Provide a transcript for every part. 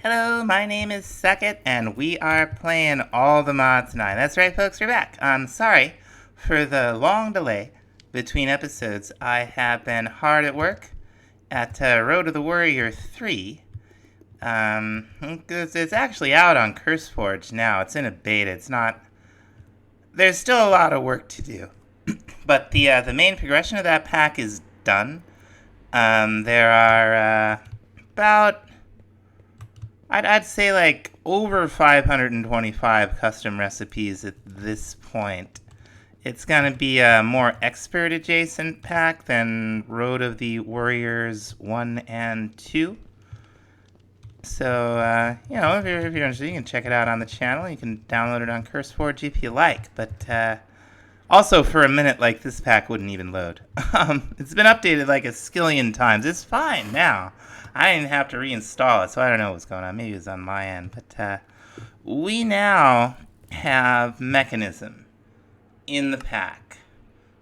Hello, my name is Suckit, and we are playing all the mods tonight. That's right, folks, we're back. I'm sorry for the long delay between episodes. I have been hard at work at Road of the Warrior 3. It's actually out on CurseForge now. It's in a beta. It's not... There's still a lot of work to do. But the main progression of that pack is done. There are about... I'd say like over 525 custom recipes at this point. It's going to be a more expert adjacent pack than Road of the Warriors 1 and 2. So, if you're interested, you can check it out on the channel. You can download it on CurseForge if you like. But also, for a minute, like, this pack wouldn't even load. It's been updated like a skillion times. It's fine now. I didn't have to reinstall it, so I don't know what's going on. Maybe it was on my end. But we now have Mekanism in the pack.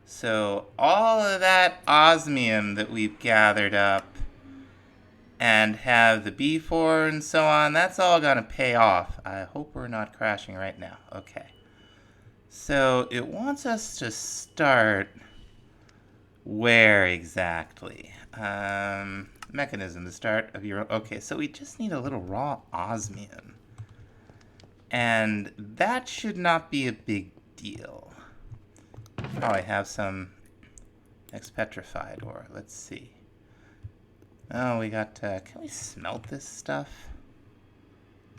So all of that osmium that we've gathered up and have the B4 and so on, that's all going to pay off. I hope we're not crashing right now. Okay. So it wants us to start where exactly? Mekanism, the start of your... Okay, so we just need a little raw osmium. And that should not be a big deal. Probably have some ex-petrified ore. Let's see. Oh, we got... can we smelt this stuff?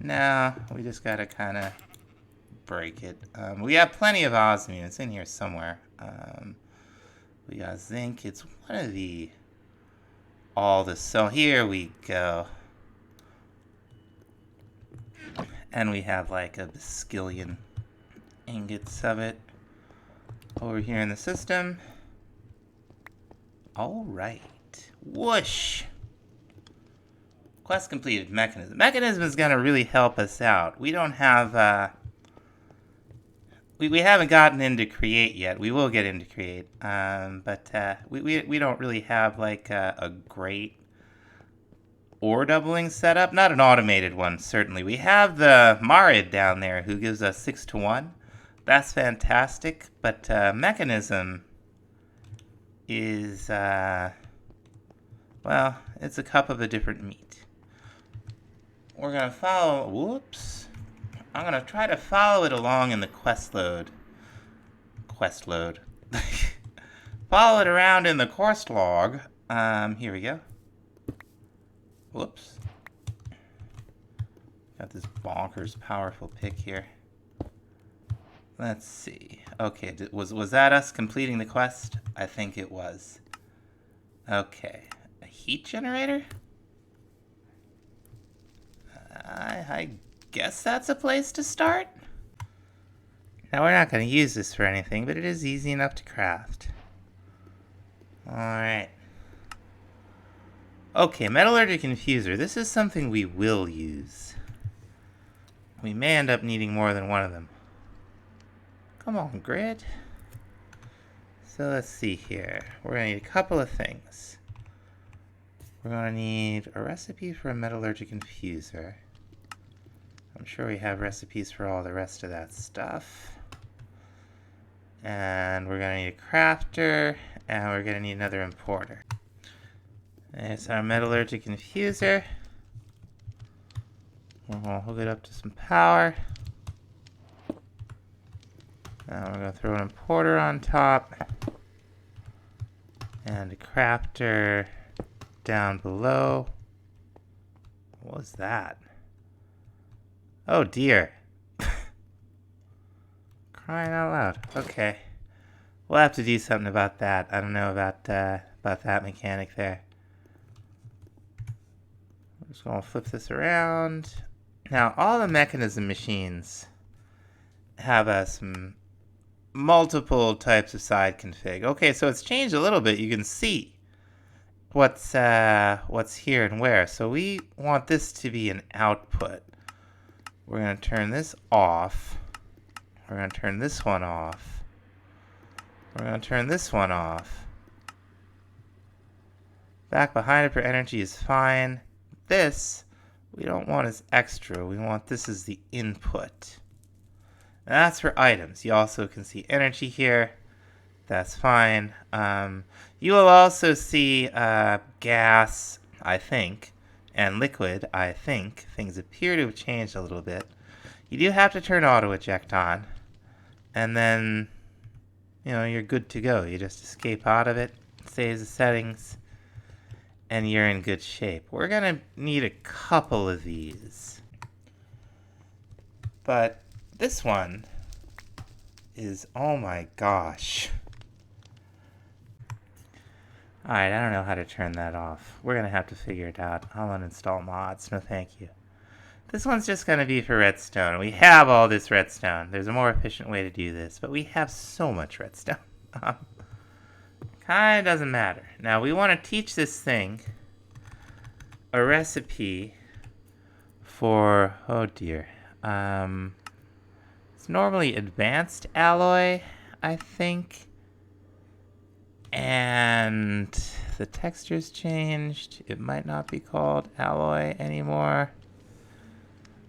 No, we just gotta kind of break it. We have plenty of osmium. It's in here somewhere. We got zinc. It's one of the... all this. So here we go. And we have like a skillion ingots of it over here in the system. Alright. Whoosh! Quest completed. Mekanism. Mekanism is going to really help us out. We don't have... We haven't gotten into create yet. We will get into create, but we don't really have like a great ore doubling setup. Not an automated one, certainly. We have the Marid down there who gives us 6-to-1. That's fantastic, but Mekanism is well, it's a cup of a different meat. We're gonna follow. Whoops. I'm going to try to follow it along in the quest load. Follow it around in the quest log. Here we go. Whoops. Got this bonkers powerful pick here. Let's see. Okay, was that us completing the quest? I think it was. Okay. A heat generator? I guess that's a place to start. Now, we're not going to use this for anything, but it is easy enough to craft. Alright. Okay, metallurgic infuser. This is something we will use. We may end up needing more than one of them. Come on, grid. So let's see here. We're going to need a couple of things. We're going to need a recipe for a metallurgic infuser. I'm sure we have recipes for all the rest of that stuff. And we're going to need a crafter, and we're going to need another importer. There's our metallurgic infuser. We'll hook it up to some power. Now we're going to throw an importer on top. And a crafter down below. What was that? Oh dear. Crying out loud. Okay. We'll have to do something about that. I don't know about that mechanic there. I'm just going to flip this around. Now, all the Mekanism machines have some multiple types of side config. Okay, so it's changed a little bit. You can see what's here and where. So we want this to be an output. We're going to turn this off. We're going to turn this one off. We're going to turn this one off. Back behind it for energy is fine. This we don't want as extra. We want this as the input. And that's for items. You also can see energy here. That's fine. You will also see gas, I think, and liquid, I think. Things appear to have changed a little bit. You do have to turn auto eject on, and then, you know, you're good to go. You just escape out of it, saves the settings, and you're in good shape. We're gonna need a couple of these, but this one is, oh my gosh. Alright, I don't know how to turn that off. We're gonna have to figure it out. I'll uninstall mods. No thank you. This one's just gonna be for redstone. We have all this redstone. There's a more efficient way to do this, but we have so much redstone. Kinda doesn't matter. Now we want to teach this thing a recipe for, oh dear. It's normally advanced alloy, I think. And the texture's changed. It might not be called alloy anymore.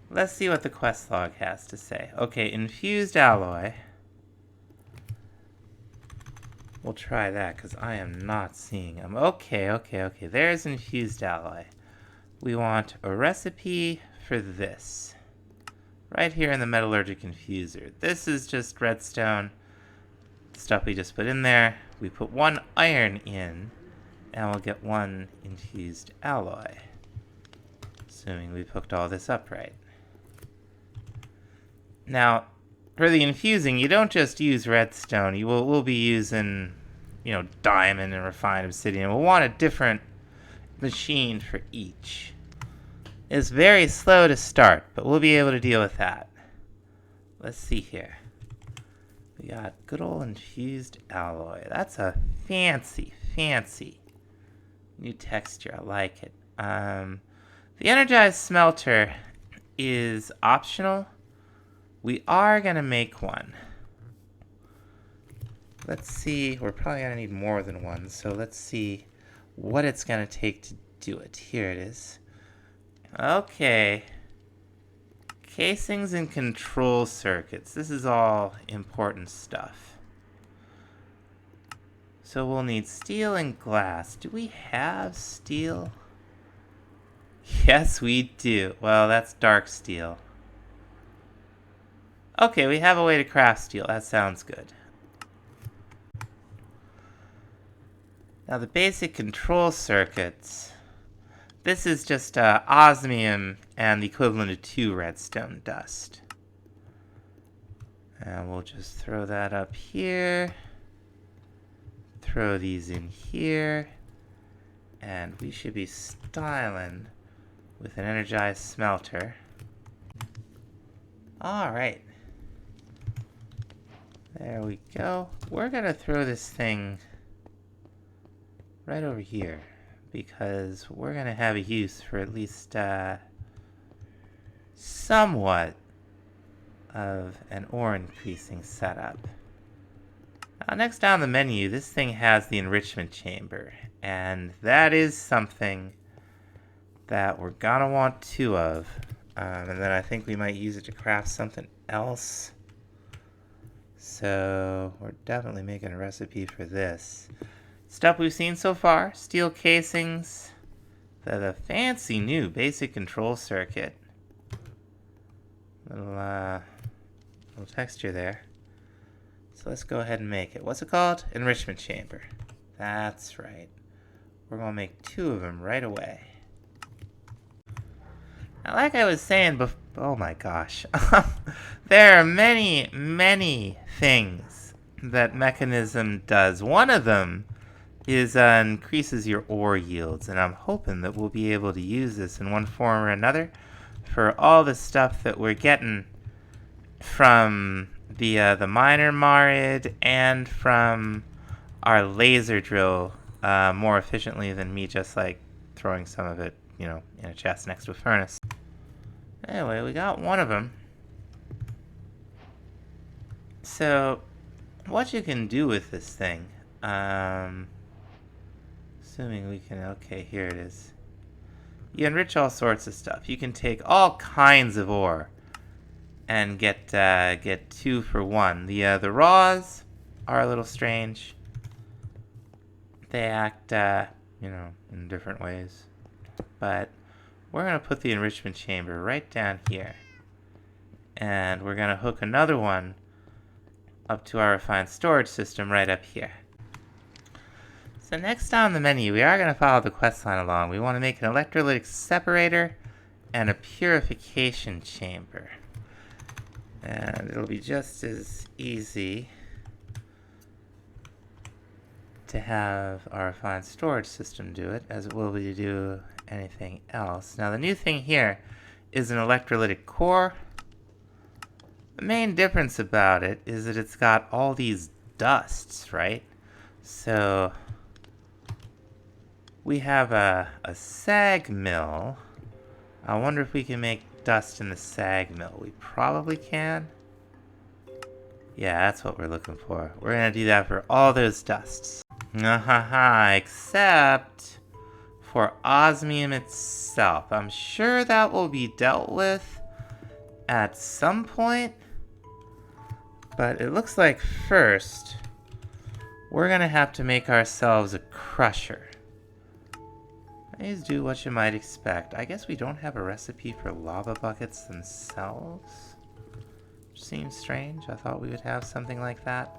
Let's see what the quest log has to say. Okay, infused alloy. We'll try that because I am not seeing them. Okay. There's infused alloy. We want a recipe for this. Right here in the metallurgic infuser. This is just redstone. Stuff we just put in there. We put 1 iron in, and we'll get 1 infused alloy. Assuming we've hooked all this up right. Now, for the infusing, you don't just use redstone. We'll be using, you know, diamond and refined obsidian. We'll want a different machine for each. It's very slow to start, but we'll be able to deal with that. Let's see here. We got good old infused alloy. That's a fancy new texture. I like it. The Energized Smelter is optional. We are going to make one. Let's see. We're probably going to need more than one. So let's see what it's going to take to do it. Here it is. Okay. Casings and control circuits. This is all important stuff. So we'll need steel and glass. Do we have steel? Yes, we do. Well, that's dark steel. Okay, we have a way to craft steel. That sounds good. Now the basic control circuits. This is just osmium and the equivalent of 2 redstone dust. And we'll just throw that up here. Throw these in here. And we should be styling with an energized smelter. Alright. There we go. We're going to throw this thing right over here, because we're going to have a use for at least somewhat of an ore increasing setup. Now, next down the menu, this thing has the Enrichment Chamber, and that is something that we're going to want 2 of. And then I think we might use it to craft something else. So we're definitely making a recipe for this. Stuff we've seen so far: steel casings, the fancy new basic control circuit, little texture there. So let's go ahead and make it. What's it called? Enrichment Chamber. That's right. We're gonna make 2 of them right away. Now, like I was saying before, oh my gosh, there are many things that Mekanism does. One of them is increases your ore yields, and I'm hoping that we'll be able to use this in one form or another for all the stuff that we're getting from the miner Marid and from our laser drill more efficiently than me just like throwing some of it, you know, in a chest next to a furnace. Anyway, we got one of them. So what you can do with this thing, assuming we can, okay, here it is. You enrich all sorts of stuff. You can take all kinds of ore and get 2 for 1. The raws are a little strange. They act, in different ways. But we're going to put the enrichment chamber right down here. And we're going to hook another one up to our refined storage system right up here. So next on the menu, we are going to follow the quest line along. We want to make an electrolytic separator and a purification chamber. And it'll be just as easy to have our refined storage system do it as it will be to do anything else. Now the new thing here is an electrolytic core. The main difference about it is that it's got all these dusts, right? So we have a sag mill. I wonder if we can make dust in the sag mill. We probably can. Yeah, that's what we're looking for. We're gonna do that for all those dusts. Except for osmium itself. I'm sure that will be dealt with at some point. But it looks like first, we're gonna have to make ourselves a crusher. Please do what you might expect. I guess we don't have a recipe for lava buckets themselves. Which seems strange. I thought we would have something like that.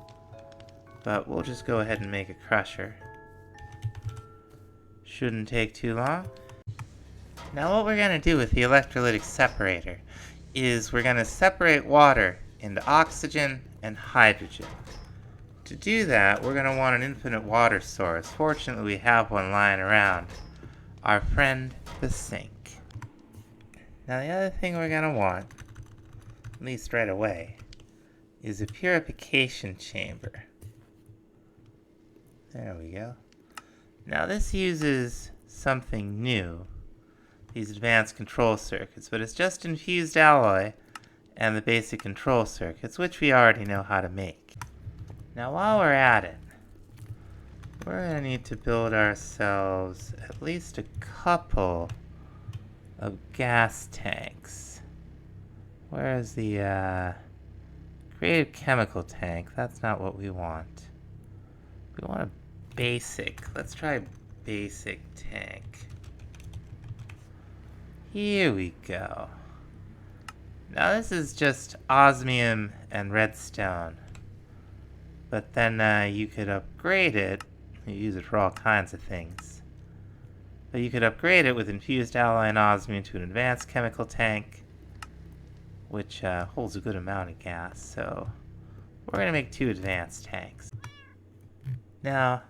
But we'll just go ahead and make a crusher. Shouldn't take too long. Now what we're going to do with the electrolytic separator is we're going to separate water into oxygen and hydrogen. To do that, we're going to want an infinite water source. Fortunately, we have one lying around. Our friend, the sink. Now the other thing we're going to want, at least right away, is a purification chamber. There we go. Now this uses something new, these advanced control circuits, but it's just infused alloy and the basic control circuits, which we already know how to make. Now while we're at it, we're going to need to build ourselves at least a couple of gas tanks. Where's the creative chemical tank? That's not what we want. We want a basic. Let's try basic tank. Here we go. Now this is just osmium and redstone. But then you could upgrade it. You use it for all kinds of things. But you could upgrade it with infused alloy and osmium to an advanced chemical tank, which holds a good amount of gas. So we're going to make 2 advanced tanks. Now,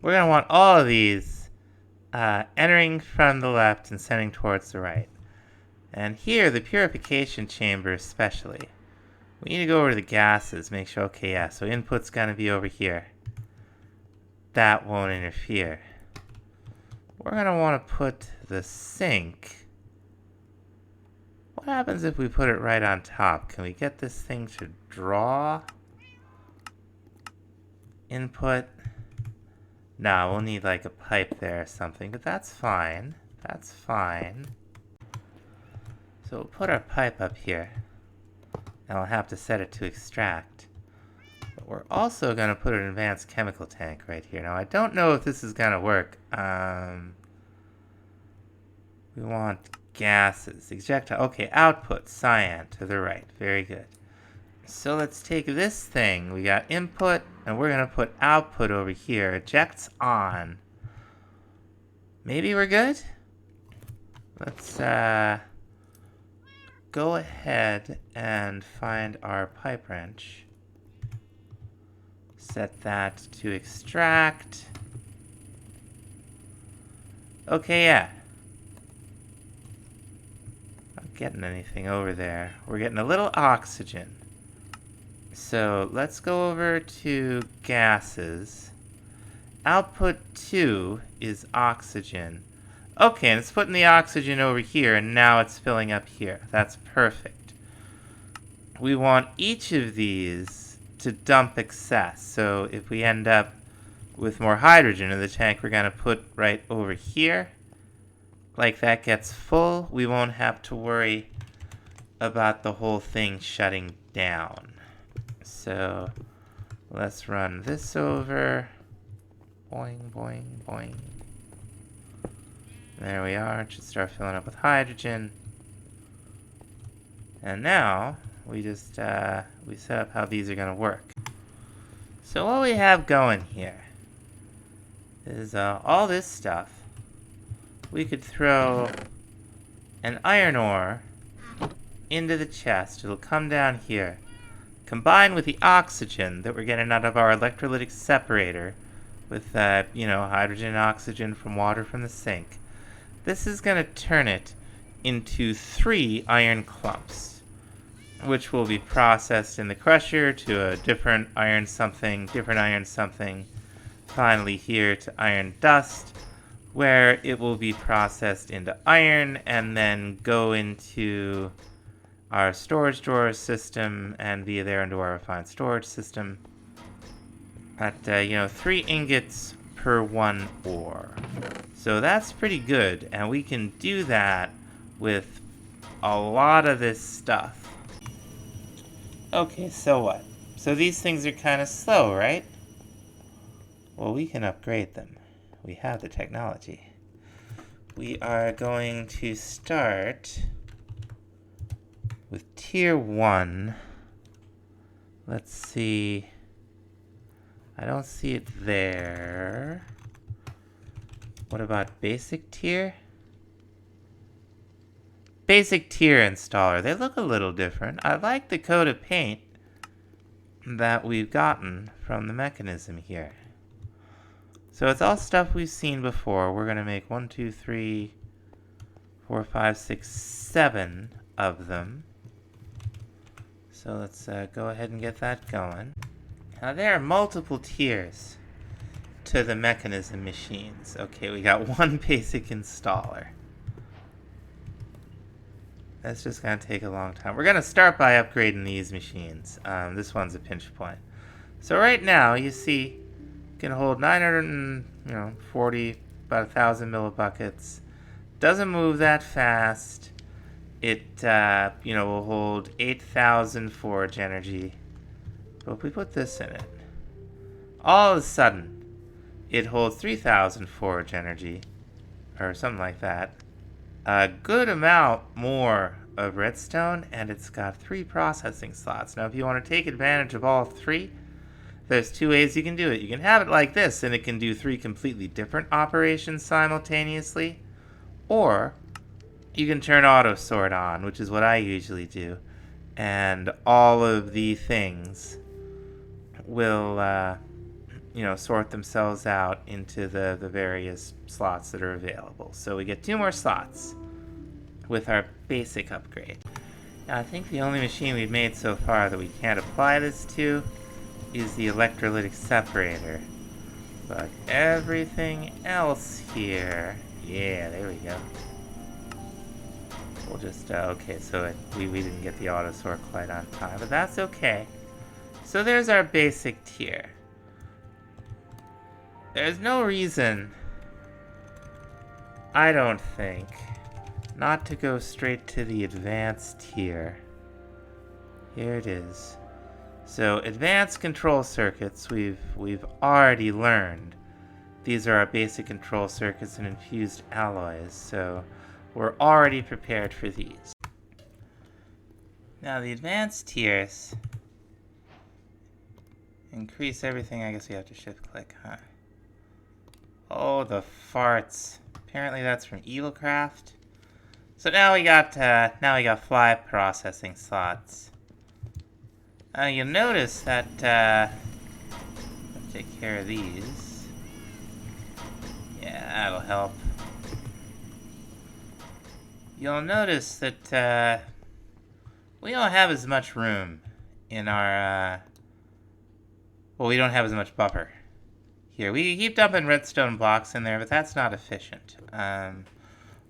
we're going to want all of these entering from the left and sending towards the right. And here, the purification chamber especially. We need to go over to the gases, make sure, okay, yeah, so input's going to be over here. That won't interfere. We're going to want to put the sink. What happens if we put it right on top? Can we get this thing to draw input? No, we'll need like a pipe there or something, but that's fine. That's fine. So we'll put our pipe up here. And I'll have to set it to extract. But we're also going to put an advanced chemical tank right here. Now, I don't know if this is going to work. We want gases. Ejectile. Okay, output. Cyan to the right. Very good. So let's take this thing. We got input, and we're going to put output over here. Ejects on. Maybe we're good? Let's go ahead and find our pipe wrench. Set that to extract. Okay, yeah. Not getting anything over there. We're getting a little oxygen. So let's go over to gases. Output 2 is oxygen. Okay, and it's putting the oxygen over here, and now it's filling up here. That's perfect. We want each of these to dump excess. So if we end up with more hydrogen in the tank, we're going to put right over here. like that gets full, we won't have to worry about the whole thing shutting down. So let's run this over. Boing, boing, boing. There we are. It should start filling up with hydrogen. And now we just we set up how these are going to work. So what we have going here is all this stuff. We could throw an iron ore into the chest. It'll come down here. Combined with the oxygen that we're getting out of our electrolytic separator with, hydrogen and oxygen from water from the sink. This is going to turn it into 3 iron clumps, which will be processed in the crusher to a different iron something, finally here to iron dust, where it will be processed into iron and then go into our storage drawer system and via there into our refined storage system at 3 ingots per 1 ore. So that's pretty good, and we can do that with a lot of this stuff. Okay, so what? So these things are kind of slow, right? Well, we can upgrade them. We have the technology. We are going to start with tier 1. Let's see. I don't see it there. What about basic tier? Basic tier installer. They look a little different. I like the coat of paint that we've gotten from the Mekanism here. So it's all stuff we've seen before. We're going to make 1, 2, 3, 4, 5, 6, 7 of them. So let's go ahead and get that going. Now there are multiple tiers to the Mekanism machines. Okay, we got 1 basic installer. That's just going to take a long time. We're going to start by upgrading these machines. This one's a pinch point. So right now, you see, can hold 940, about 1,000 millibuckets. Doesn't move that fast. It, will hold 8,000 forage energy. But if we put this in it, all of a sudden, it holds 3,000 forage energy, or something like that. A good amount more of redstone, and it's got 3 processing slots. Now, if you want to take advantage of all 3, there's 2 ways you can do it. You can have it like this, and it can do 3 completely different operations simultaneously. Or you can turn auto sort on, which is what I usually do. And all of the things will, sort themselves out into the various slots that are available. So we get 2 more slots with our basic upgrade. Now, I think the only machine we've made so far that we can't apply this to is the Electrolytic Separator. But everything else here... Yeah, there we go. We'll just... okay, so we didn't get the auto sort quite on time, but that's okay. So there's our basic tier. There's no reason, I don't think, not to go straight to the advanced tier. Here it is. So advanced control circuits, we've already learned. These are our basic control circuits and infused alloys, so we're already prepared for these. Now the advanced tiers increase everything. I guess we have to shift click, huh? Oh, the farts. Apparently that's from Evilcraft. So now we got 5 processing slots. You'll notice that let's take care of these. Yeah, that'll help. You'll notice that we don't have as much room in our we don't have as much buffer. Here, we keep dumping redstone blocks in there, but that's not efficient.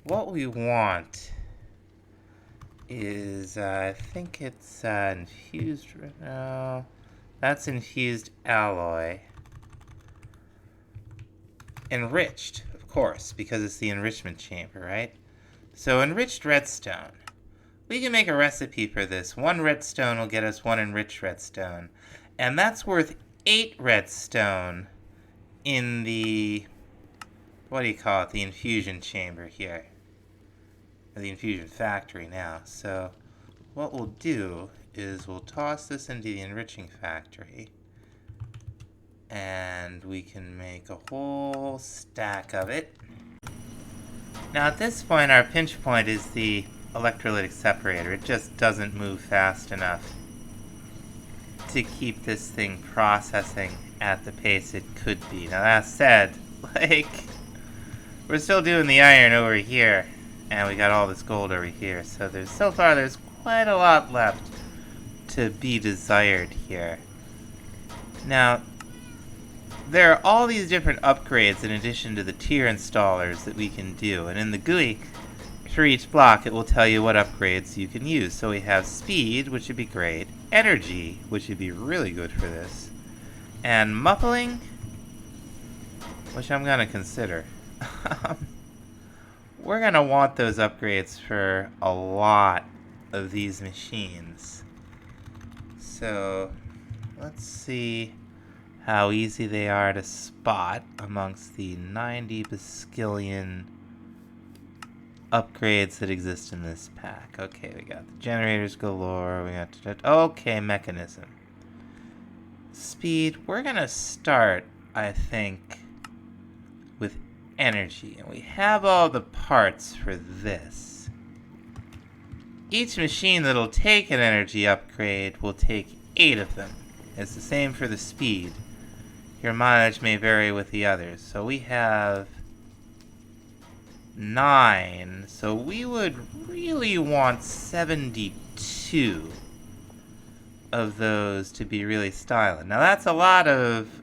What we want is, I think it's infused... No, that's infused alloy. Enriched, of course, because it's the enrichment chamber, right? So enriched redstone. We can make a recipe for this. 1 redstone will get us 1 enriched redstone. And that's worth 8 redstone in the, what do you call it, the infusion chamber here. Or the infusion factory now. So what we'll do is we'll toss this into the enriching factory. And we can make a whole stack of it. Now at this point our pinch point is the electrolytic separator. It just doesn't move fast enough to keep this thing processing at the pace it could be. Now that said, like, we're still doing the iron over here, and we got all this gold over here, so so far there's quite a lot left to be desired here. Now, there are all these different upgrades in addition to the tier installers that we can do, and in the GUI for each block it will tell you what upgrades you can use. So we have speed, which would be great, energy, which would be really good for this, and muffling, which I'm going to consider. We're going to want those upgrades for a lot of these machines. So let's see how easy they are to spot amongst the 90 bazillion upgrades that exist in this pack. Okay, we got the generators galore, we got okay, mechanism. Speed, we're gonna start, I think, with energy, and we have all the parts for this. Each machine that'll take an energy upgrade will take 8 of them. It's the same for the speed. Your mileage may vary with the others. So we have 9. So we would really want 72 of those to be really styling. Now that's a lot of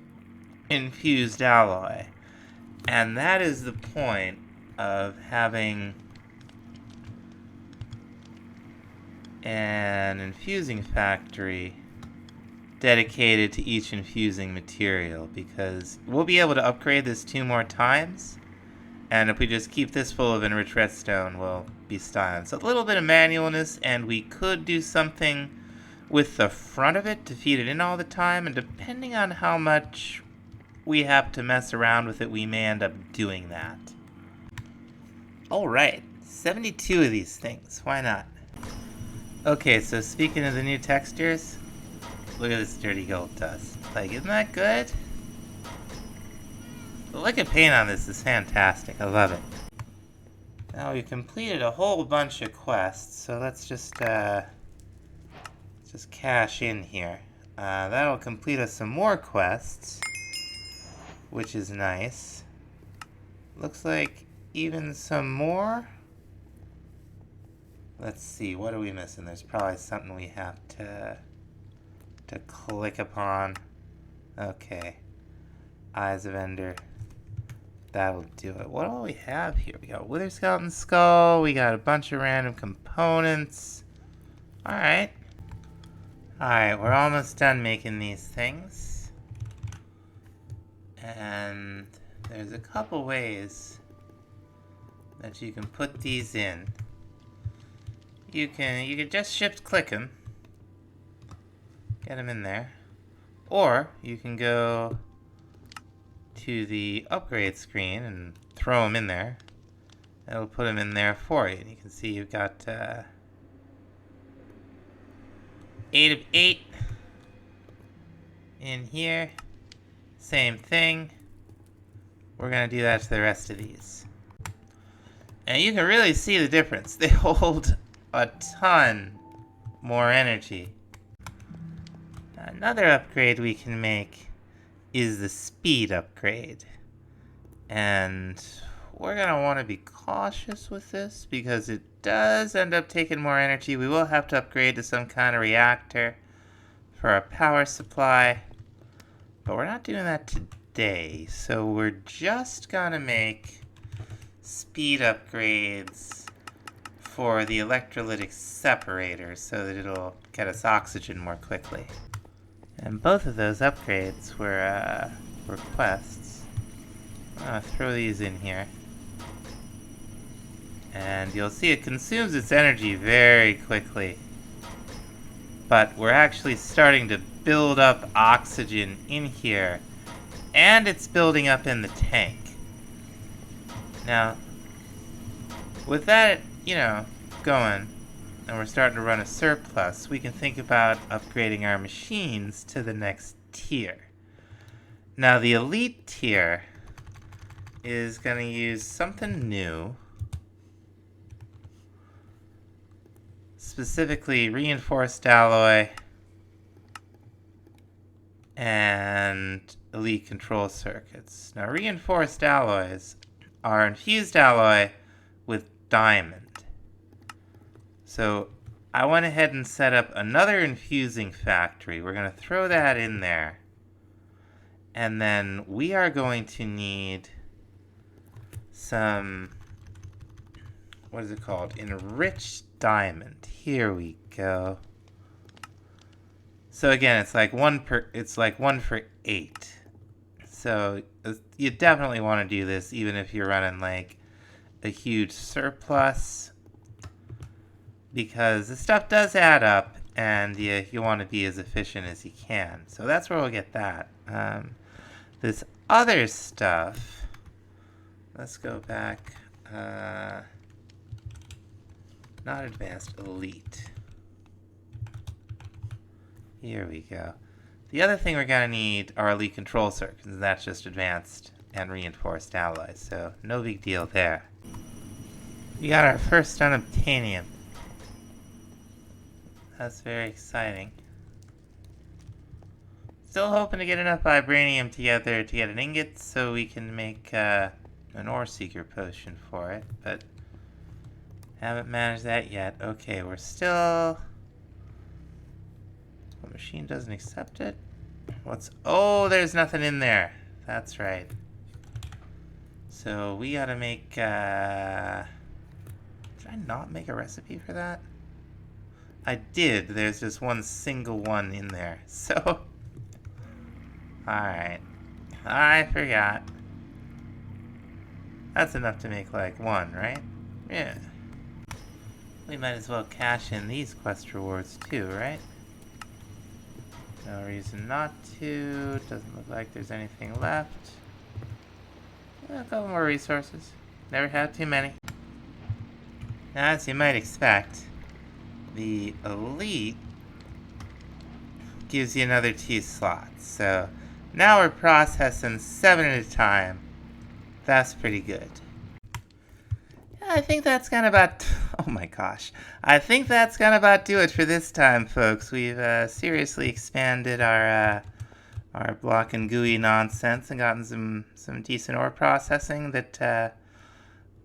infused alloy. And that is the point of having an infusing factory dedicated to each infusing material, because we'll be able to upgrade this 2 more times, and if we just keep this full of enriched redstone, we'll be styling. So a little bit of manualness, and we could do something with the front of it to feed it in all the time, and depending on how much we have to mess around with it, we may end up doing that. Alright, 72 of these things, why not? Okay, so speaking of the new textures, look at this dirty gold dust. Like, isn't that good? The liquid paint on this is fantastic. I love it. Now we completed a whole bunch of quests, so let's just cash in here. That'll complete us some more quests, which is nice. Looks like even some more. Let's see, what are we missing? There's probably something we have to click upon. Okay. Eyes of Ender. That'll do it. What do we have here? We got Wither Skeleton Skull. We got a bunch of random components. Alright. Alright, we're almost done making these things. And there's a couple ways that you can put these in. You can just shift click them. Get them in there. Or you can go to the upgrade screen and throw them in there. It'll put them in there for you. And you can see you've got 8 of 8 in here. Same thing. We're going to do that to the rest of these. And you can really see the difference. They hold a ton more energy. Another upgrade we can make is the speed upgrade. And we're going to want to be cautious with this because it does end up taking more energy. We will have to upgrade to some kind of reactor for our power supply. But we're not doing that today. So we're just going to make speed upgrades for the Electrolytic Separator so that it'll get us oxygen more quickly. And both of those upgrades were quests. I'm gonna throw these in here. And you'll see it consumes its energy very quickly. But we're actually starting to build up oxygen in here. And it's building up in the tank. Now, with that, going, and we're starting to run a surplus, we can think about upgrading our machines to the next tier. Now, the elite tier is going to use something new, specifically reinforced alloy and elite control circuits. Now, reinforced alloys are infused alloy with diamond. So I went ahead and set up another infusing factory. We're going to throw that in there. And then we are going to need some, what is it called? Enriched diamond. Here we go. So again, it's like one for 8. So you definitely want to do this even if you're running like a huge surplus, because the stuff does add up, and you want to be as efficient as you can. So that's where we'll get that. This other stuff, let's go back. Not advanced, elite. Here we go. The other thing we're going to need are elite control circuits, and that's just advanced and reinforced alloys, so no big deal there. We got our first unobtainium. That's very exciting. Still hoping to get enough vibranium together to get an ingot so we can make an ore seeker potion for it, but haven't managed that yet. Okay, we're still... The machine doesn't accept it. Oh, there's nothing in there. That's right. So we gotta make, did I not make a recipe for that? I did. There's just one single one in there. So, alright. I forgot. That's enough to make like one, right? Yeah. We might as well cash in these quest rewards too, right? No reason not to. Doesn't look like there's anything left. A couple more resources. Never had too many. Now, as you might expect, the elite gives you another 2 slots. So now we're processing 7 at a time. That's pretty good. I think that's gonna about... Oh my gosh. I think that's gonna about do it for this time, folks. We've seriously expanded our block and GUI nonsense and gotten some decent ore processing that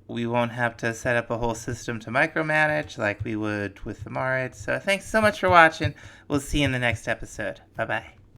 we won't have to set up a whole system to micromanage like we would with the Marid. So thanks so much for watching. We'll see you in the next episode. Bye-bye.